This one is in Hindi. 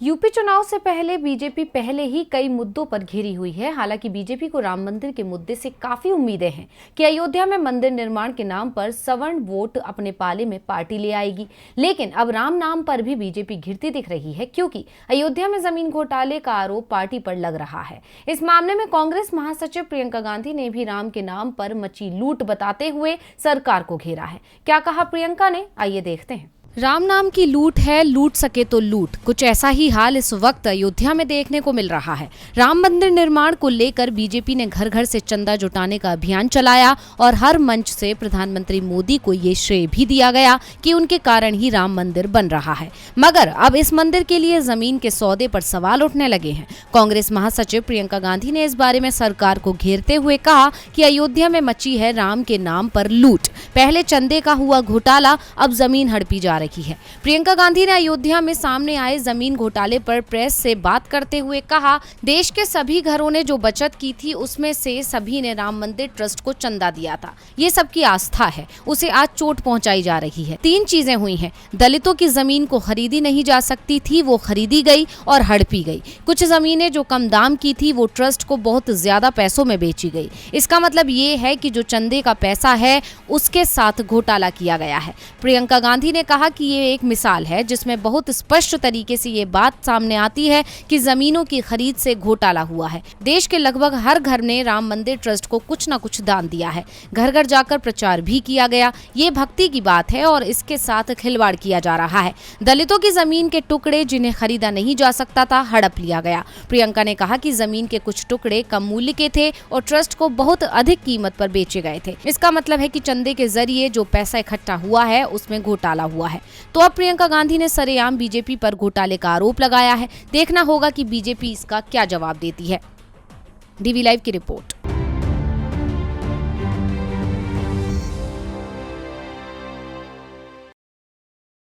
यूपी चुनाव से पहले बीजेपी पहले ही कई मुद्दों पर घिरी हुई है। हालांकि बीजेपी को राम मंदिर के मुद्दे से काफी उम्मीदें हैं कि अयोध्या में मंदिर निर्माण के नाम पर सवर्ण वोट अपने पाले में पार्टी ले आएगी। लेकिन अब राम नाम पर भी बीजेपी घिरती दिख रही है, क्योंकि अयोध्या में जमीन घोटाले का आरोप पार्टी पर लग रहा है। इस मामले में कांग्रेस महासचिव प्रियंका गांधी ने भी राम के नाम पर मची लूट बताते हुए सरकार को घेरा है। क्या कहा प्रियंका ने, आइए देखते हैं। राम नाम की लूट है, लूट सके तो लूट। कुछ ऐसा ही हाल इस वक्त अयोध्या में देखने को मिल रहा है। राम मंदिर निर्माण को लेकर बीजेपी ने घर घर से चंदा जुटाने का अभियान चलाया और हर मंच से प्रधानमंत्री मोदी को ये श्रेय भी दिया गया कि उनके कारण ही राम मंदिर बन रहा है। मगर अब इस मंदिर के लिए जमीन के सौदे पर सवाल उठने लगे हैं। कांग्रेस महासचिव प्रियंका गांधी ने इस बारे में सरकार को घेरते हुए कहा कि अयोध्या में मची है राम के नाम पर लूट। पहले चंदे का हुआ घोटाला, अब जमीन हड़पी जा रही है। प्रियंका गांधी ने अयोध्या में सामने आए जमीन घोटाले पर प्रेस से बात करते हुए कहा, देश के सभी घरों ने जो बचत की थी उसमें से सभी ने राम मंदिर ट्रस्ट को चंदा दिया था। ये सबकी आस्था है, उसे आज चोट पहुंचाई जा रही है। 3 चीजें हुई हैं। दलितों की जमीन को खरीदी नहीं जा सकती थी, वो खरीदी गई और हड़पी गई। कुछ जमीनें जो कम दाम की थी वो ट्रस्ट को बहुत ज्यादा पैसों में बेची गई। इसका मतलब ये है कि जो चंदे का पैसा है उसके साथ घोटाला किया गया है। प्रियंका गांधी ने कहा कि ये एक मिसाल है जिसमें बहुत स्पष्ट तरीके से ये बात सामने आती है कि जमीनों की खरीद से घोटाला हुआ है। देश के लगभग हर घर ने राम मंदिर ट्रस्ट को कुछ न कुछ दान दिया है। घर घर जाकर प्रचार भी किया गया। ये भक्ति की बात है और इसके साथ खिलवाड़ किया जा रहा है। दलितों की जमीन के टुकड़े जिन्हें खरीदा नहीं जा सकता था, हड़प लिया गया। प्रियंका ने कहा कि जमीन के कुछ टुकड़े कम मूल्य के थे और ट्रस्ट को बहुत अधिक कीमत पर बेचे गए थे। इसका मतलब है कि चंदे के जरिए जो पैसा इकट्ठा हुआ है उसमें घोटाला हुआ है। तो अब प्रियंका गांधी ने सरेआम बीजेपी पर घोटाले का आरोप लगाया है। देखना होगा कि बीजेपी इसका क्या जवाब देती है। डीवी लाइव की रिपोर्ट।